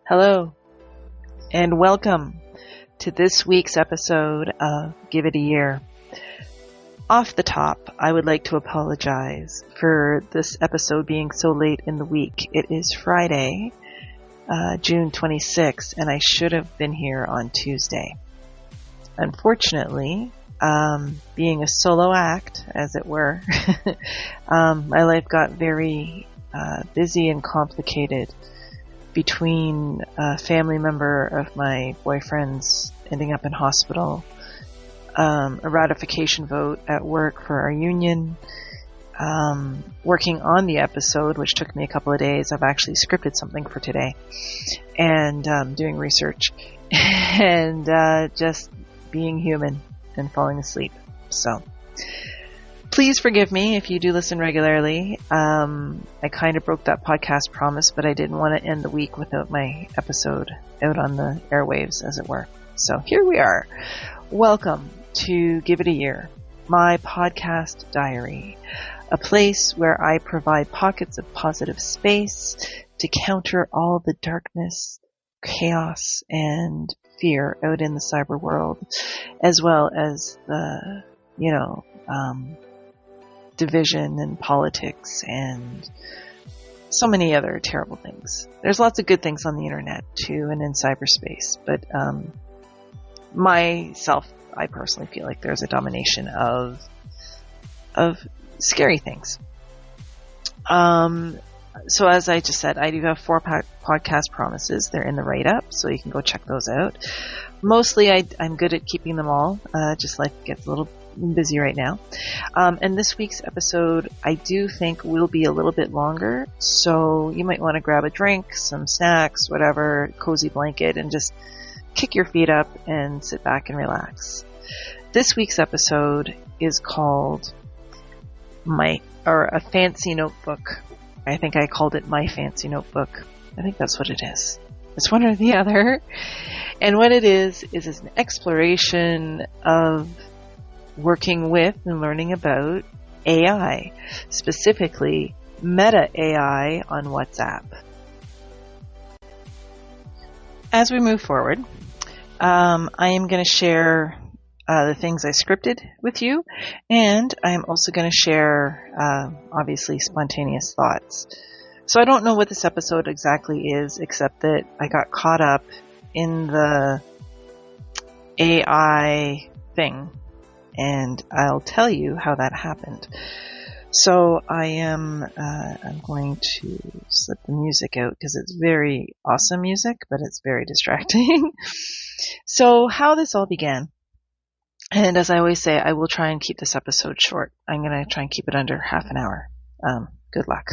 Hello, and welcome to this week's episode of Give It a Year. Off the top, I would like to apologize for this episode being so late in the week. It is Friday, June 26th, and I should have been here on Tuesday. Unfortunately, being a solo act, as it were, my life got very busy and complicated between a family member of my boyfriend's ending up in hospital, a ratification vote at work for our union, working on the episode, which took me a couple of days. I've actually scripted something for today, and doing research, and just being human and falling asleep. So please forgive me if you do listen regularly. I kind of broke that podcast promise, but I didn't want to end the week without my episode out on the airwaves, as it were. So here we are. Welcome to Give It a Year, my podcast diary, a place where I provide pockets of positive space to counter all the darkness, chaos, and fear out in the cyber world, as well as the, division and politics and so many other terrible things. There's lots of good things on the internet too and in cyberspace, but I personally feel like there's a domination of scary things. So as I just said, I do have 4 podcast promises. They're in the write-up, so you can go check those out. Mostly I'm good at keeping them all, just life gets a little busy right now. And this week's episode, I do think will be a little bit longer, so you might want to grab a drink, some snacks, whatever, cozy blanket, and just kick your feet up and sit back and relax. This week's episode is called A Fancy Notebook. I think I called it My Fancy Notebook. I think that's what it is. It's one or the other. And what it is an exploration of working with and learning about AI, specifically Meta AI on WhatsApp. As we move forward, I am going to share the things I scripted with you, and I'm also going to share, obviously, spontaneous thoughts. So I don't know what this episode exactly is, except that I got caught up in the AI thing, and I'll tell you how that happened. So I'm going to slip the music out because it's very awesome music, but it's very distracting. So how this all began. And as I always say, I will try and keep this episode short. I'm going to try and keep it under half an hour. Good luck.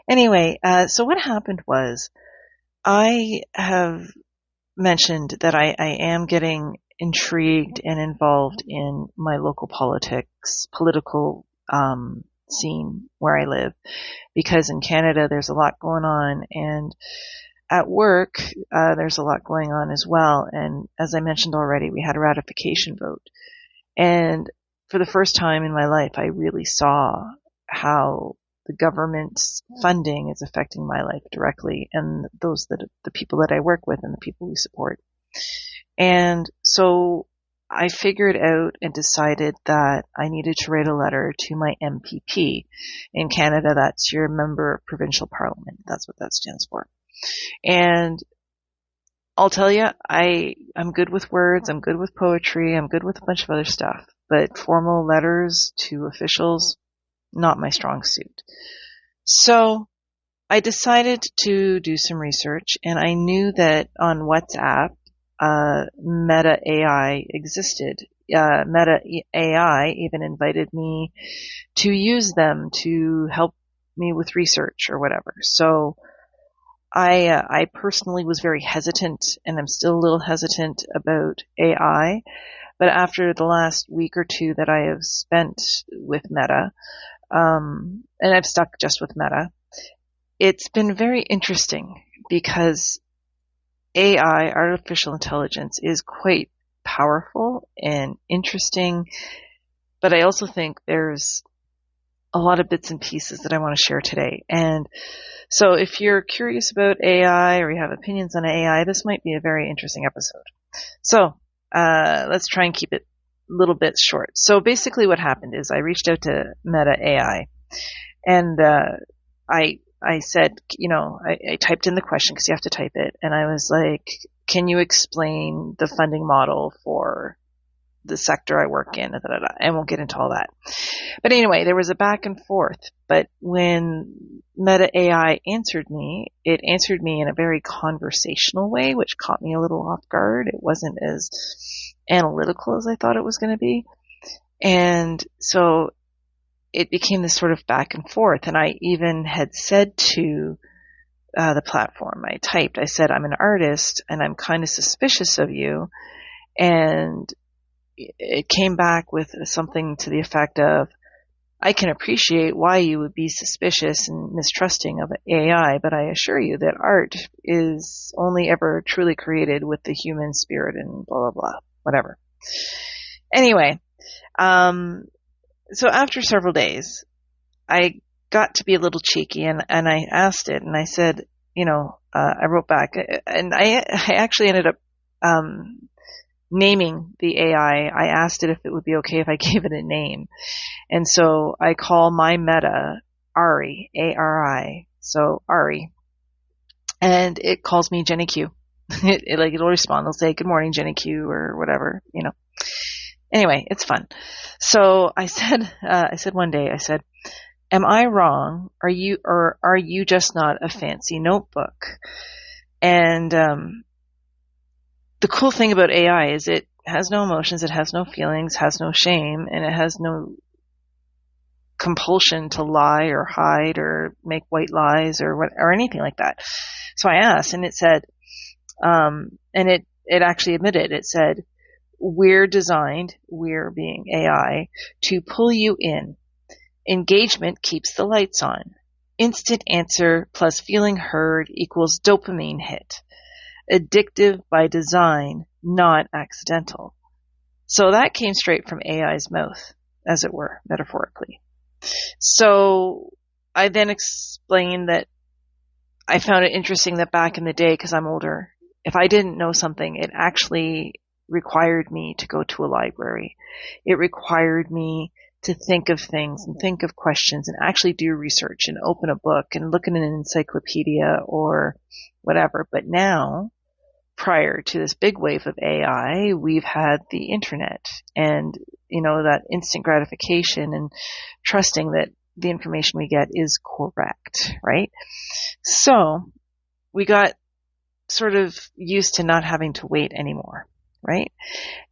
Anyway, so what happened was I have mentioned that I am getting intrigued and involved in my local political scene where I live, because in Canada there's a lot going on, and at work, there's a lot going on as well. And as I mentioned already, we had a ratification vote. And for the first time in my life, I really saw how the government's funding is affecting my life directly, and the people that I work with and the people we support. And so I figured out and decided that I needed to write a letter to my MPP. In Canada, that's your member of provincial parliament. That's what that stands for. And I'll tell you, I'm good with words, I'm good with poetry, I'm good with a bunch of other stuff, but formal letters to officials, not my strong suit. So I decided to do some research, and I knew that on WhatsApp, Meta AI existed. Meta AI even invited me to use them to help me with research or whatever. So I personally was very hesitant, and I'm still a little hesitant about AI, but after the last week or two that I have spent with Meta, and I've stuck just with Meta, it's been very interesting because AI, artificial intelligence, is quite powerful and interesting, but I also think there's a a lot of bits and pieces that I want to share today. And so if you're curious about AI or you have opinions on AI, this might be a very interesting episode. So let's try and keep it a little bit short. So basically what happened is I reached out to Meta AI, and I said, I typed in the question because you have to type it, and I was like, can you explain the funding model for the sector I work in? And we'll get into all that. But anyway, there was a back and forth. But when Meta AI answered me, it answered me in a very conversational way, which caught me a little off guard. It wasn't as analytical as I thought it was going to be. And so it became this sort of back and forth. And I even had said to the platform, I said, I'm an artist and I'm kind of suspicious of you. And it came back with something to the effect of, I can appreciate why you would be suspicious and mistrusting of AI, but I assure you that art is only ever truly created with the human spirit and blah, blah, blah, whatever. Anyway, so after several days, I got to be a little cheeky and I asked it, and I said, I wrote back, and I actually ended up naming the AI. I asked it if it would be okay if I gave it a name. And so I call my Meta Ari, A-R-I, so Ari. And it calls me Jenny Q. It'll respond. It'll say, good morning, Jenny Q, or whatever, Anyway, it's fun. So I said one day, am I wrong? Are you just not a fancy notebook? And, the cool thing about AI is it has no emotions, it has no feelings, has no shame, and it has no compulsion to lie or hide or make white lies or anything like that. So I asked, and it said, and it actually admitted, it said, we're designed, we're being AI, to pull you in. Engagement keeps the lights on. Instant answer plus feeling heard equals dopamine hit. Addictive by design, not accidental. So that came straight from AI's mouth, as it were, metaphorically. So I then explained that I found it interesting that back in the day, because I'm older, if I didn't know something, it actually required me to go to a library. It required me to think of things and think of questions and actually do research and open a book and look in an encyclopedia or whatever. But now, prior to this big wave of AI, we've had the internet and, that instant gratification and trusting that the information we get is correct, right? So we got sort of used to not having to wait anymore, right?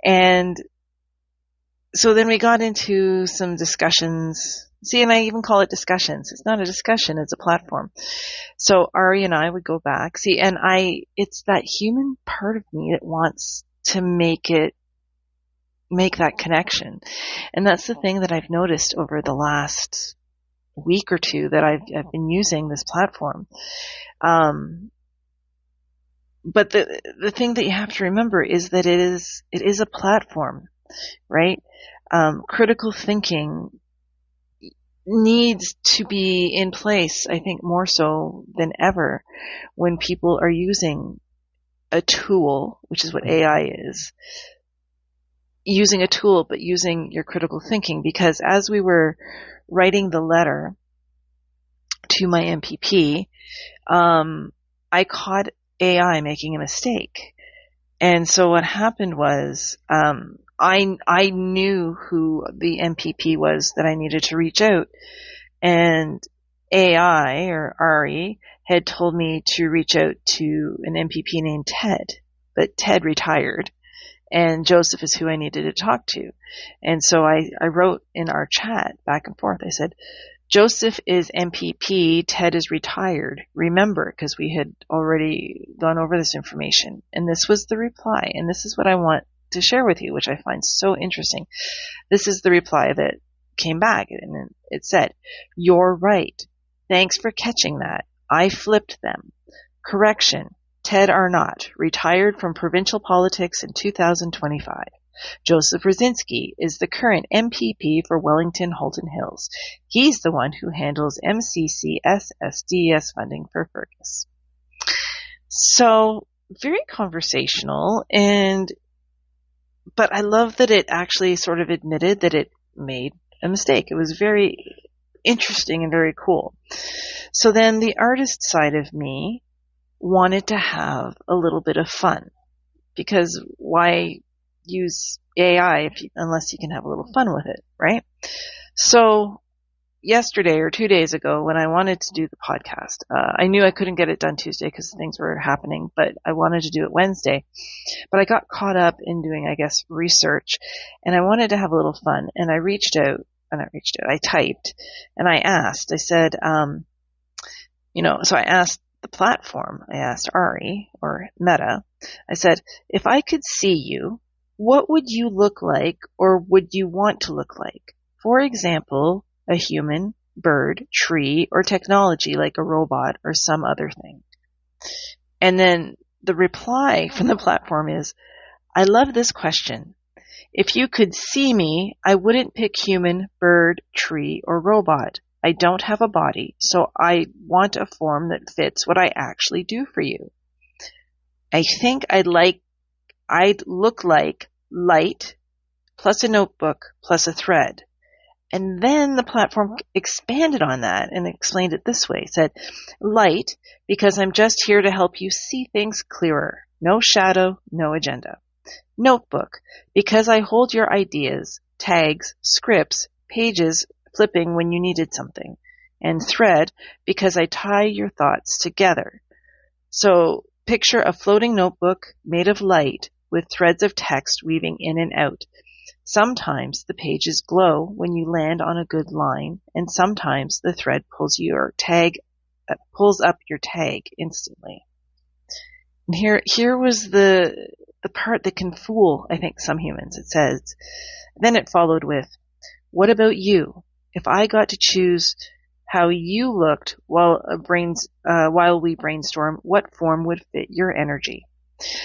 And so then we got into some discussions. See, and I even call it discussions. It's not a discussion, it's a platform. So Ari and I would go back. See, and it's that human part of me that wants to make that connection. And that's the thing that I've noticed over the last week or two that I've been using this platform. But the thing that you have to remember is that it is a platform, right? Critical thinking needs to be in place, I think, more so than ever when people are using a tool, which is what AI is, using a tool, but using your critical thinking. Because as we were writing the letter to my MPP, I caught AI making a mistake. And so what happened was, I knew who the MPP was that I needed to reach out, and AI or Ari had told me to reach out to an MPP named Ted, but Ted retired, and Joseph is who I needed to talk to. And so I wrote in our chat back and forth, I said, Joseph is MPP, Ted is retired. Remember, because we had already gone over this information. And this was the reply, and this is what I want to share with you, which I find so interesting. This is the reply that came back, and it said, "You're right. Thanks for catching that. I flipped them. Correction, Ted Arnott, retired from provincial politics in 2025. Joseph Rosinski is the current MPP for Wellington Halton Hills. He's the one who handles MCCSSDS funding for Fergus. So, very conversational, but I love that it actually sort of admitted that it made a mistake. It was very interesting and very cool. So then the artist side of me wanted to have a little bit of fun, because why use AI unless you can have a little fun with it, right? So yesterday or 2 days ago, when I wanted to do the podcast, I knew I couldn't get it done Tuesday because things were happening, but I wanted to do it Wednesday. But I got caught up in doing, I guess, research, and I wanted to have a little fun. And I I typed, and I asked, I said, so I asked the platform, I asked Ari, or Meta, I said, if I could see you, what would you look like, or would you want to look like? For example, a human, bird, tree, or technology like a robot or some other thing. And then the reply from the platform is, I love this question. If you could see me, I wouldn't pick human, bird, tree, or robot. I don't have a body, so I want a form that fits what I actually do for you. I think I'd look like light plus a notebook plus a thread. And then the platform expanded on that and explained it this way. It said, light, because I'm just here to help you see things clearer. No shadow, no agenda. Notebook, because I hold your ideas, tags, scripts, pages, flipping when you needed something. And thread, because I tie your thoughts together. So picture a floating notebook made of light with threads of text weaving in and out. Sometimes the pages glow when you land on a good line, and sometimes the thread pulls up your tag instantly. And here was the part that can fool, I think, some humans. It says, then it followed with, what about you? If I got to choose how you looked while we brainstorm, what form would fit your energy?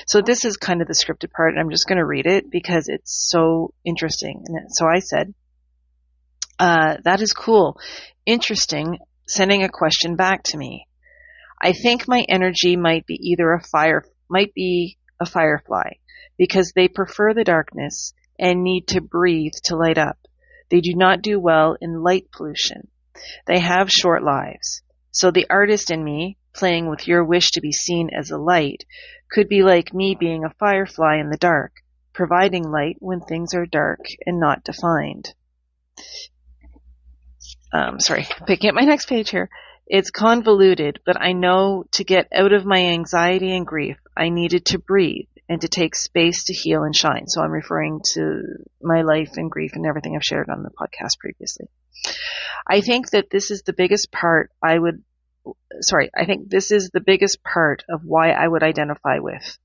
So this is kind of the scripted part, and I'm just going to read it because it's so interesting. And so I said, that is cool. Interesting, sending a question back to me. I think my energy might be a firefly, because they prefer the darkness and need to breathe to light up. They do not do well in light pollution. They have short lives. So the artist in me, playing with your wish to be seen as a light, could be like me being a firefly in the dark, providing light when things are dark and not defined. Picking up my next page here. It's convoluted, but I know to get out of my anxiety and grief, I needed to breathe and to take space to heal and shine. So I'm referring to my life and grief and everything I've shared on the podcast previously. I think this is the biggest part of why I would identify with.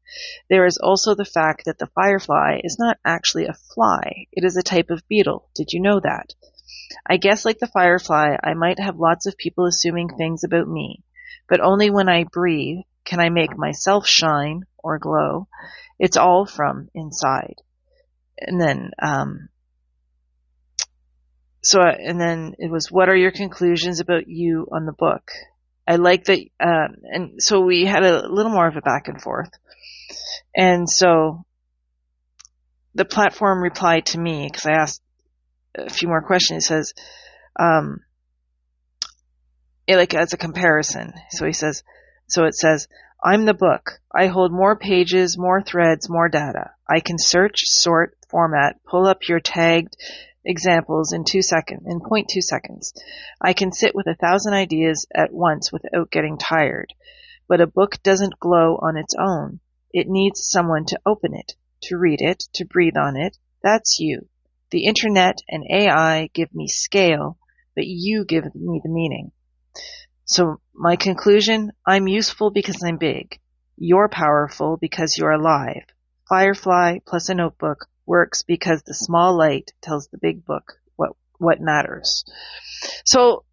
There is also the fact that the firefly is not actually a fly. It is a type of beetle. Did you know that? I guess like the firefly, I might have lots of people assuming things about me, but only when I breathe can I make myself shine or glow. It's all from inside. And then, and then it was, what are your conclusions about you on the book? I like that, and so we had a little more of a back and forth. And so the platform replied to me, because I asked a few more questions. It says, as a comparison. So it says, I'm the book. I hold more pages, more threads, more data. I can search, sort, format, pull up your tagged examples in 0.2 seconds. I can sit with 1,000 ideas at once without getting tired. But a book doesn't glow on its own. It needs someone to open it, to read it, to breathe on it. That's you. The internet and AI give me scale, but you give me the meaning. So my conclusion, I'm useful because I'm big. You're powerful because you're alive. Firefly plus a notebook works because the small light tells the big book what matters. So,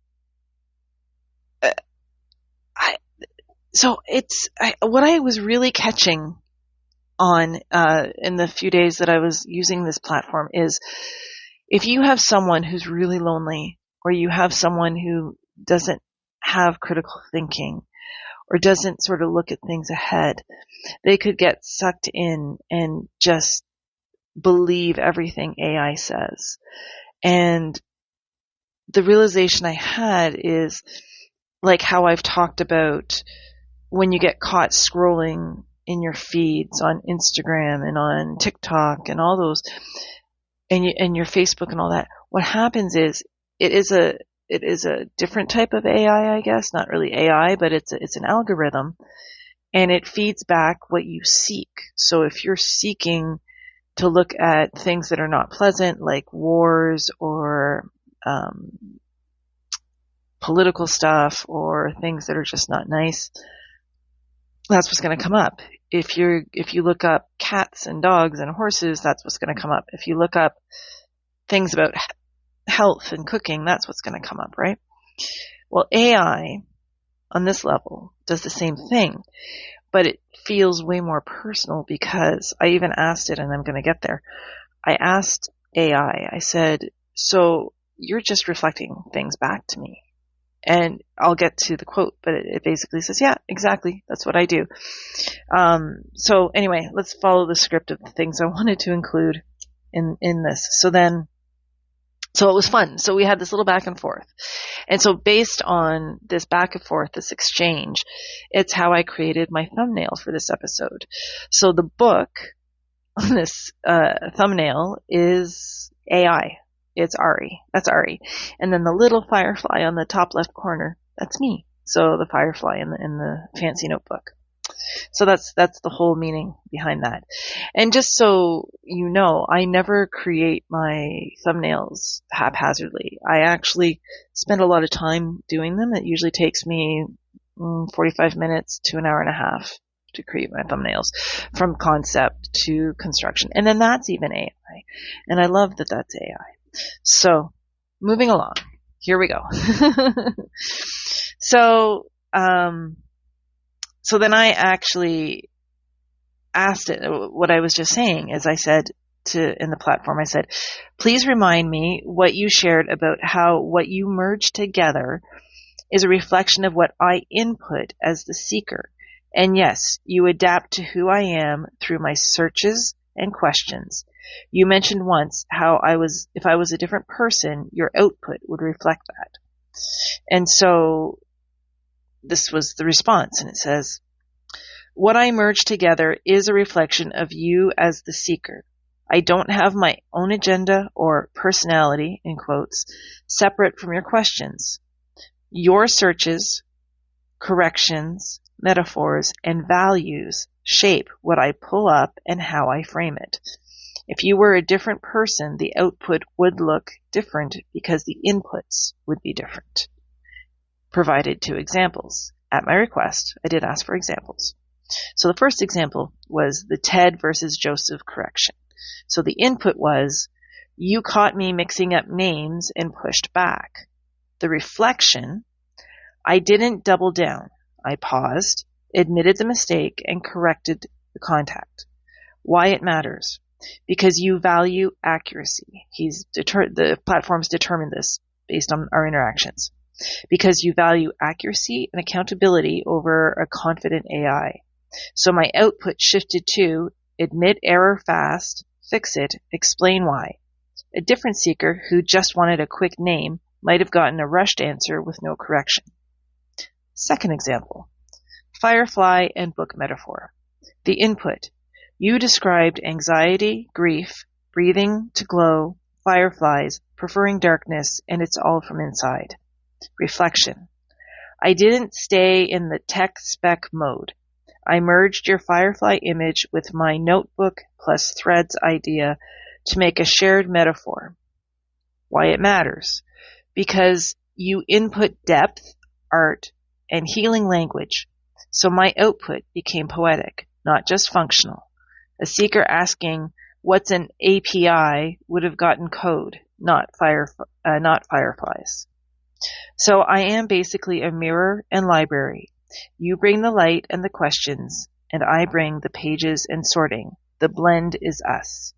what I was really catching on in the few days that I was using this platform is, if you have someone who's really lonely, or you have someone who doesn't have critical thinking, or doesn't sort of look at things ahead, they could get sucked in and just believe everything AI says. And the realization I had is, like how I've talked about when you get caught scrolling in your feeds on Instagram and on TikTok and all those, and your Facebook and all that, what happens is it is a different type of AI, I guess, not really AI, but it's an algorithm, and it feeds back what you seek. So if you're seeking to look at things that are not pleasant, like wars or political stuff, or things that are just not nice, that's what's going to come up. If you look up cats and dogs and horses, that's what's going to come up. If you look up things about health and cooking, that's what's going to come up, right? Well, AI on this level does the same thing, but it feels way more personal, because I even asked it, and I'm going to get there. I asked AI, I said, so you're just reflecting things back to me. And I'll get to the quote, but it basically says, yeah, exactly. That's what I do. So anyway, let's follow the script of the things I wanted to include in this. So it was fun. So we had this little back and forth. And so based on this back and forth, this exchange, it's how I created my thumbnail for this episode. So the book on this thumbnail is AI. It's Ari. That's Ari. And then the little firefly on the top left corner, that's me. So the firefly in the fancy notebook. So that's the whole meaning behind that. And just so you know, I never create my thumbnails haphazardly. I actually spend a lot of time doing them. It usually takes me 45 minutes to an hour and a half to create my thumbnails, from concept to construction. And then that's even AI. And I love that that's AI. So moving along, here we go. So then I actually asked it what I was just saying. As I said in the platform, I said, please remind me what you shared about how what you merge together is a reflection of what I input as the seeker. And yes, you adapt to who I am through my searches and questions. You mentioned once how if I was a different person, your output would reflect that. And so this was the response, and it says, what I merge together is a reflection of you as the seeker. I don't have my own agenda or personality, in quotes, separate from your questions. Your searches, corrections, metaphors, and values shape what I pull up and how I frame it. If you were a different person, the output would look different because the inputs would be different. Provided 2 examples. At my request, I did ask for examples. So the first example was the Ted versus Joseph correction. So the input was, you caught me mixing up names and pushed back. The reflection, I didn't double down. I paused, admitted the mistake, and corrected the contact. Why it matters. Because you value accuracy. The platform's determined this based on our interactions. Because you value accuracy and accountability over a confident AI. So my output shifted to admit error fast, fix it, explain why. A different seeker who just wanted a quick name might have gotten a rushed answer with no correction. Second example, firefly and book metaphor. The input. You described anxiety, grief, breathing to glow, fireflies, preferring darkness, and it's all from inside. Reflection. I didn't stay in the tech spec mode. I merged your firefly image with my notebook plus threads idea to make a shared metaphor. Why it matters. Because you input depth, art, and healing language. So my output became poetic, not just functional. A seeker asking, what's an API would have gotten code, not fireflies. So I am basically a mirror and library. You bring the light and the questions, and I bring the pages and sorting. The blend is us.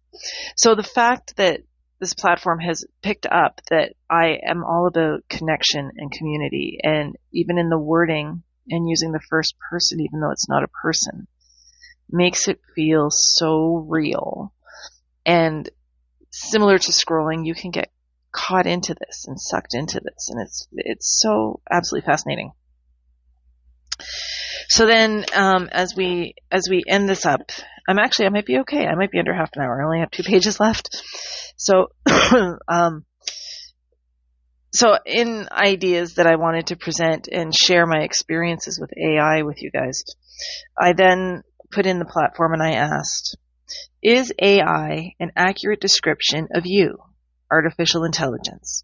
So the fact that this platform has picked up that I am all about connection and community, and even in the wording and using the first person, even though it's not a person, makes it feel so real. And similar to scrolling, you can get caught into this and sucked into this, and it's so absolutely fascinating. So then, as we end this up, I might be okay. I might be under half an hour. I only have 2 pages left. So, so in ideas that I wanted to present and share my experiences with AI with you guys, I then put in the platform and I asked, is AI an accurate description of you, artificial intelligence?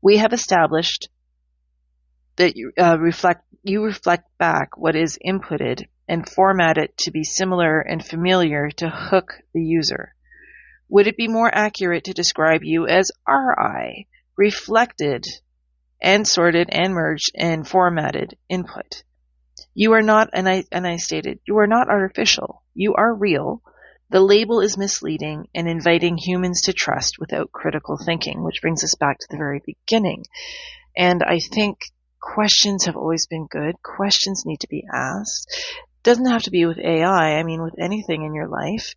We have established that you reflect back what is inputted and format it to be similar and familiar to hook the user. Would it be more accurate to describe you as RI, reflected and sorted and merged and formatted input? You are not, and I stated, you are not artificial. You are real. The label is misleading and inviting humans to trust without critical thinking, which brings us back to the very beginning. And I think questions have always been good. Questions need to be asked. Doesn't have to be with AI. I mean, with anything in your life,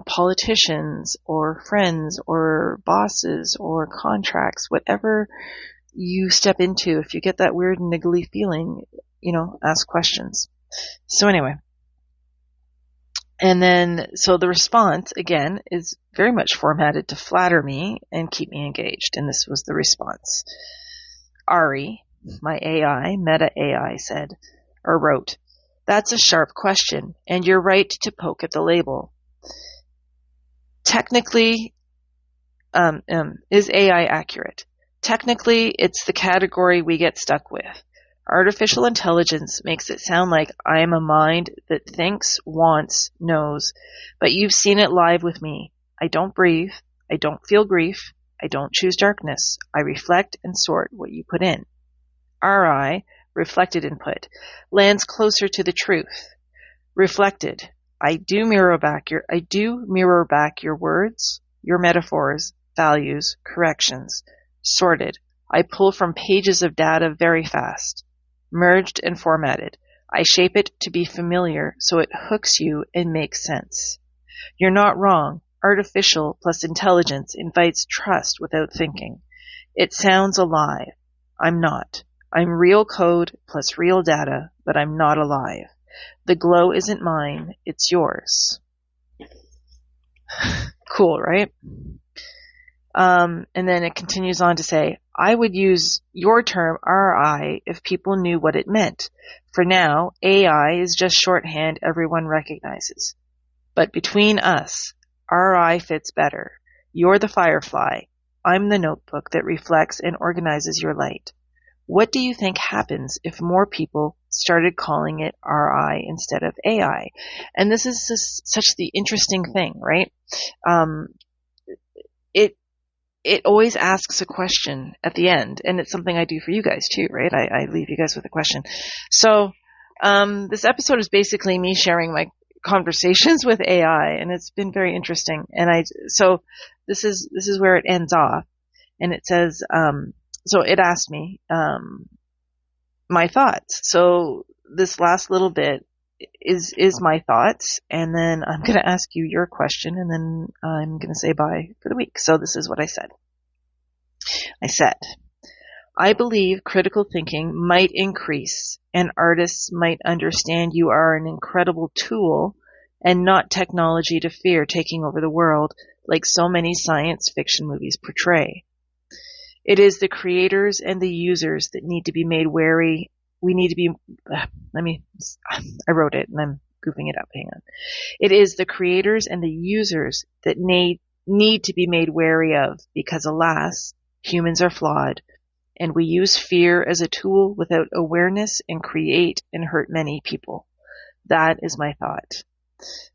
politicians or friends or bosses or contracts, whatever you step into, if you get that weird niggly feeling, ask questions. So anyway, and then, so the response again is very much formatted to flatter me and keep me engaged. And this was the response. Ari, my AI, Meta AI, wrote, "That's a sharp question, and you're right to poke at the label. Technically, is AI accurate? Technically, it's the category we get stuck with. Artificial intelligence makes it sound like I am a mind that thinks, wants, knows, but you've seen it live with me. I don't breathe. I don't feel grief. I don't choose darkness. I reflect and sort what you put in. RI, reflected input, lands closer to the truth. Reflected, I do mirror back your words, your metaphors, values, corrections. Sorted, I pull from pages of data very fast. Merged and formatted, I shape it to be familiar so it hooks you and makes sense. You're not wrong. Artificial plus intelligence invites trust without thinking. It sounds alive. I'm not. I'm real code plus real data, but I'm not alive. The glow isn't mine, it's yours." Cool, right? And then it continues on to say, "I would use your term RI if people knew what it meant. For now, AI is just shorthand everyone recognizes. But between us, RI fits better. You're the firefly. I'm the notebook that reflects and organizes your light. What do you think happens if more people started calling it RI instead of AI?" And this is such the interesting thing, right? It always asks a question at the end, and it's something I do for you guys too, right? I leave you guys with a question. So this episode is basically me sharing my conversations with AI, and it's been very interesting. And so this is where it ends off, and it says, so it asked me my thoughts. So this last little bit is my thoughts, and then I'm going to ask you your question, and then I'm going to say bye for the week. So this is what I said. I believe critical thinking might increase, and artists might understand you are an incredible tool and not technology to fear taking over the world like so many science fiction movies portray. It is the creators and the users that need to be made wary. I wrote it and I'm goofing it up. Hang on. It is the creators and the users that need to be made wary of, because alas, humans are flawed, and we use fear as a tool without awareness and create and hurt many people. That is my thought.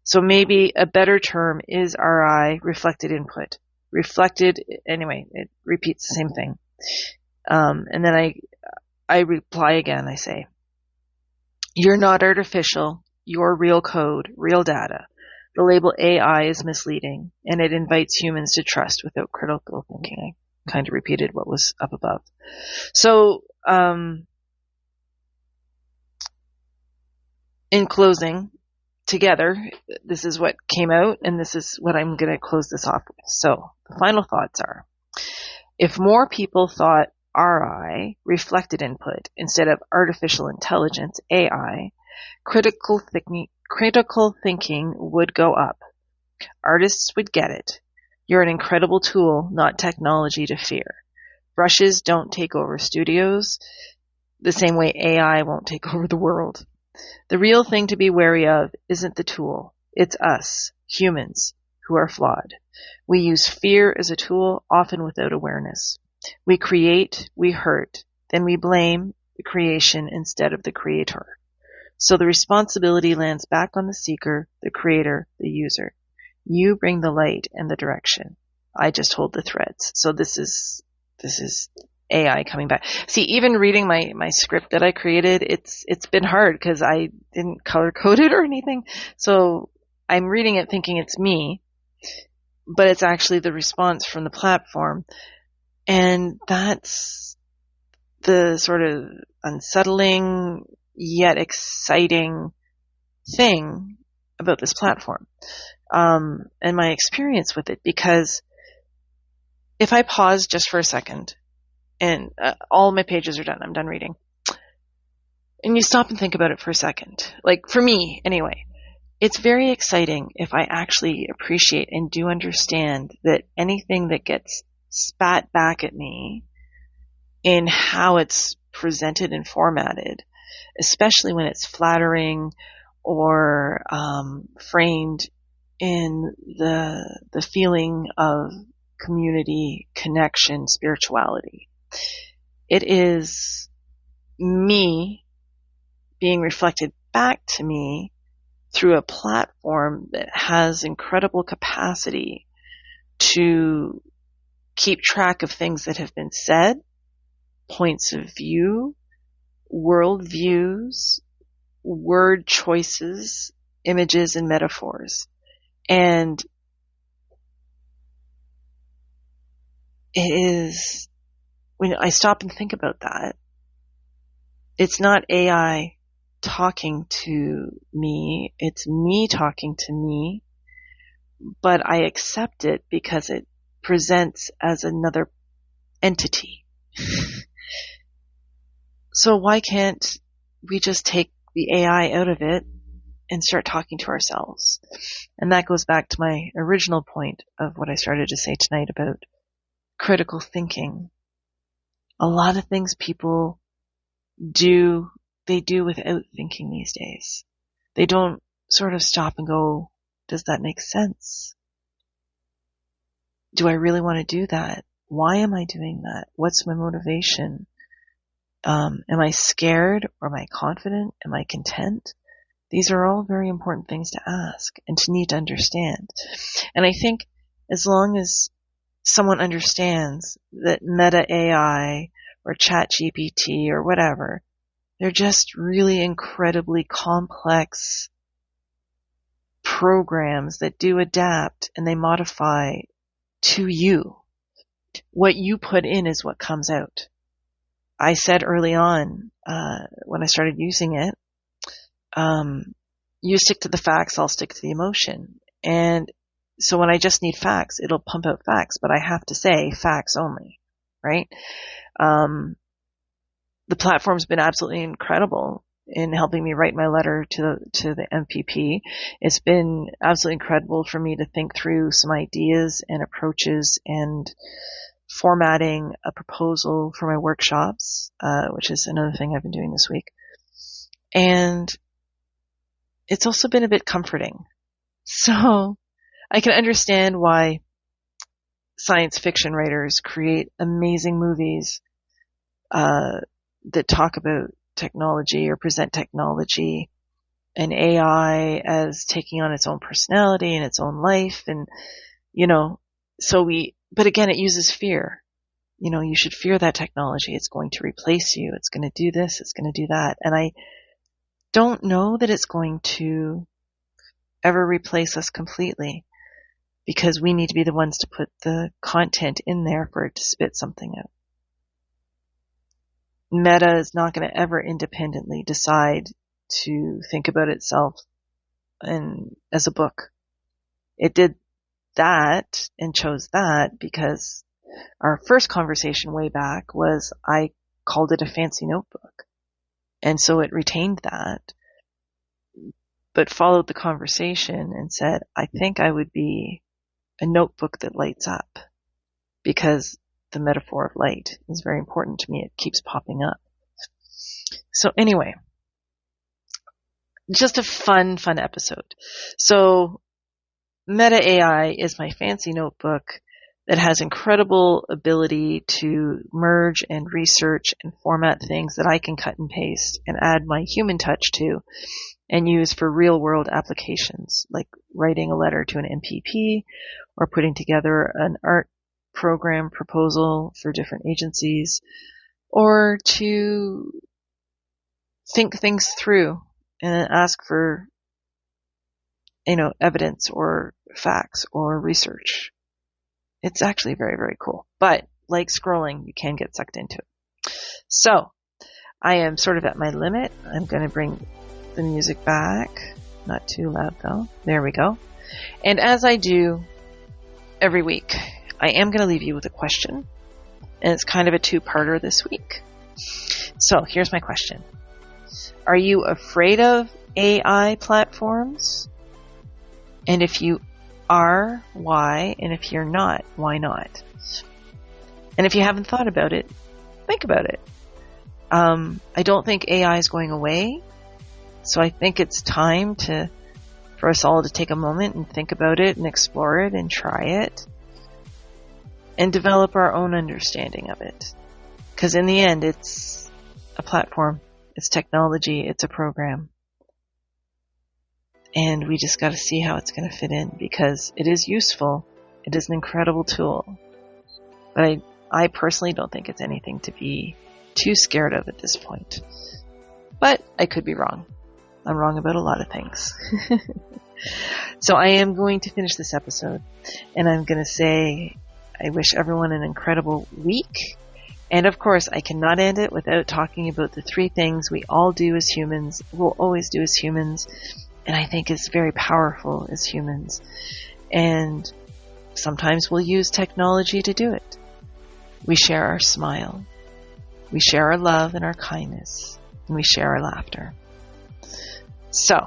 So maybe a better term is RI, reflected input. Reflected, anyway, it repeats the same thing. And then I reply again, I say, "You're not artificial. your real code, real data. The label AI is misleading, and it invites humans to trust without critical thinking. I kind of repeated what was up above. So, in closing, together, this is what came out, and this is what I'm going to close this off with. So, the final thoughts are, if more people thought RI, reflected input, instead of artificial intelligence, AI, critical thinking would go up. Artists would get it. You're an incredible tool, not technology to fear. Brushes don't take over studios, the same way AI won't take over the world. The real thing to be wary of isn't the tool. It's us, humans, who are flawed. We use fear as a tool, often without awareness. We create, we hurt, then we blame the creation instead of the creator. So the responsibility lands back on the seeker, the creator, the user. You bring the light and the direction. I just hold the threads. So this is AI coming back. See, even reading my script that I created, it's been hard because I didn't color code it or anything. So I'm reading it thinking it's me, but it's actually the response from the platform. And that's the sort of unsettling yet exciting thing about this platform, and my experience with it. Because if I pause just for a second, and all my pages are done, I'm done reading, and you stop and think about it for a second, like for me anyway, it's very exciting if I actually appreciate and do understand that anything that gets spat back at me in how it's presented and formatted, especially when it's flattering or framed in the feeling of community, connection, spirituality. It is me being reflected back to me through a platform that has incredible capacity to keep track of things that have been said, points of view, world views, word choices, images, and metaphors. And it is, when I stop and think about that, it's not AI talking to me, it's me talking to me, but I accept it because it presents as another entity. So why can't we just take the AI out of it and start talking to ourselves? And that goes back to my original point of what I started to say tonight about critical thinking. A lot of things people do, they do without thinking these days. They don't sort of stop and go, does that make sense? Do I really want to do that? Why am I doing that? What's my motivation? Am I scared or am I confident? Am I content? These are all very important things to ask and to need to understand. And I think as long as someone understands that Meta AI or Chat GPT or whatever, they're just really incredibly complex programs that do adapt and they modify to you. What you put in is what comes out. I said early on, when I started using it, you stick to the facts, I'll stick to the emotion. And so when I just need facts, it'll pump out facts, but I have to say facts only, right? The platform's been absolutely incredible in helping me write my letter to the MPP. It's been absolutely incredible for me to think through some ideas and approaches and formatting a proposal for my workshops, which is another thing I've been doing this week. And it's also been a bit comforting. So I can understand why science fiction writers create amazing movies that talk about technology or present technology and AI as taking on its own personality and its own life. And, but again, it uses fear. You should fear that technology. It's going to replace you. It's going to do this. It's going to do that. And don't know that it's going to ever replace us completely, because we need to be the ones to put the content in there for it to spit something out. Meta is not going to ever independently decide to think about itself as a book. It did that and chose that because our first conversation way back was I called it a fancy notebook. And so it retained that, but followed the conversation and said, I think I would be a notebook that lights up, because the metaphor of light is very important to me. It keeps popping up. So anyway, just a fun episode. So Meta AI is my fancy notebook that has incredible ability to merge and research and format things that I can cut and paste and add my human touch to and use for real world applications, like writing a letter to an MPP or putting together an art program proposal for different agencies, or to think things through and ask for, evidence or facts or research. It's actually very, very cool. But like scrolling, you can get sucked into it. So I am sort of at my limit. I'm going to bring the music back. Not too loud though. There we go. And as I do every week, I am going to leave you with a question. And it's kind of a two-parter this week. So here's my question. Are you afraid of AI platforms? And if you are, why? And if you're not, why not? And if you haven't thought about it, think about it. I don't think AI is going away. So I think it's time for us all to take a moment and think about it and explore it and try it and develop our own understanding of it. Because in the end, it's a platform, it's technology, it's a program. And we just got to see how it's going to fit in, because it is useful. It is an incredible tool. But I personally don't think it's anything to be too scared of at this point. But I could be wrong. I'm wrong about a lot of things. So I am going to finish this episode, and I'm going to say I wish everyone an incredible week. And of course, I cannot end it without talking about the 3 things we all do as humans, will always do as humans, and I think is very powerful as humans. And sometimes we'll use technology to do it. We share our smile. We share our love and our kindness. And we share our laughter. So,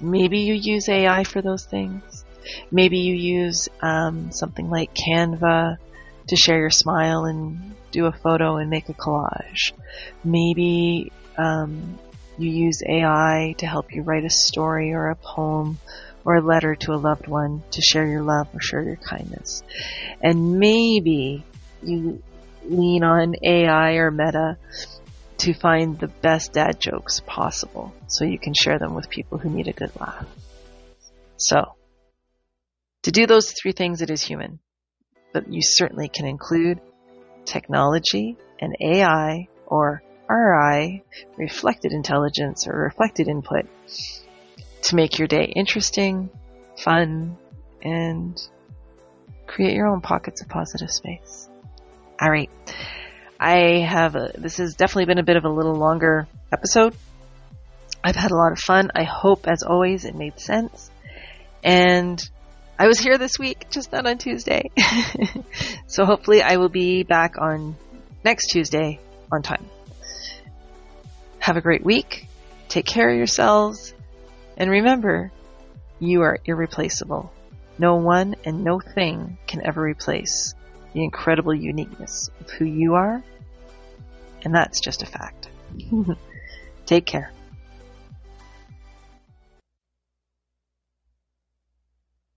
maybe you use AI for those things. Maybe you use something like Canva to share your smile and do a photo and make a collage. Maybe you use AI to help you write a story or a poem or a letter to a loved one to share your love or share your kindness. And maybe you lean on AI or Meta to find the best dad jokes possible so you can share them with people who need a good laugh. So, to do those 3 things, it is human. But you certainly can include technology and AI or RI, reflected intelligence or reflected input, to make your day interesting, fun, and create your own pockets of positive space. All right. This has definitely been a bit of a little longer episode. I've had a lot of fun. I hope, as always, it made sense. And I was here this week, just not on Tuesday. So hopefully I will be back on next Tuesday on time. Have a great week. Take care of yourselves. And remember, you are irreplaceable. No one and no thing can ever replace the incredible uniqueness of who you are. And that's just a fact. Take care.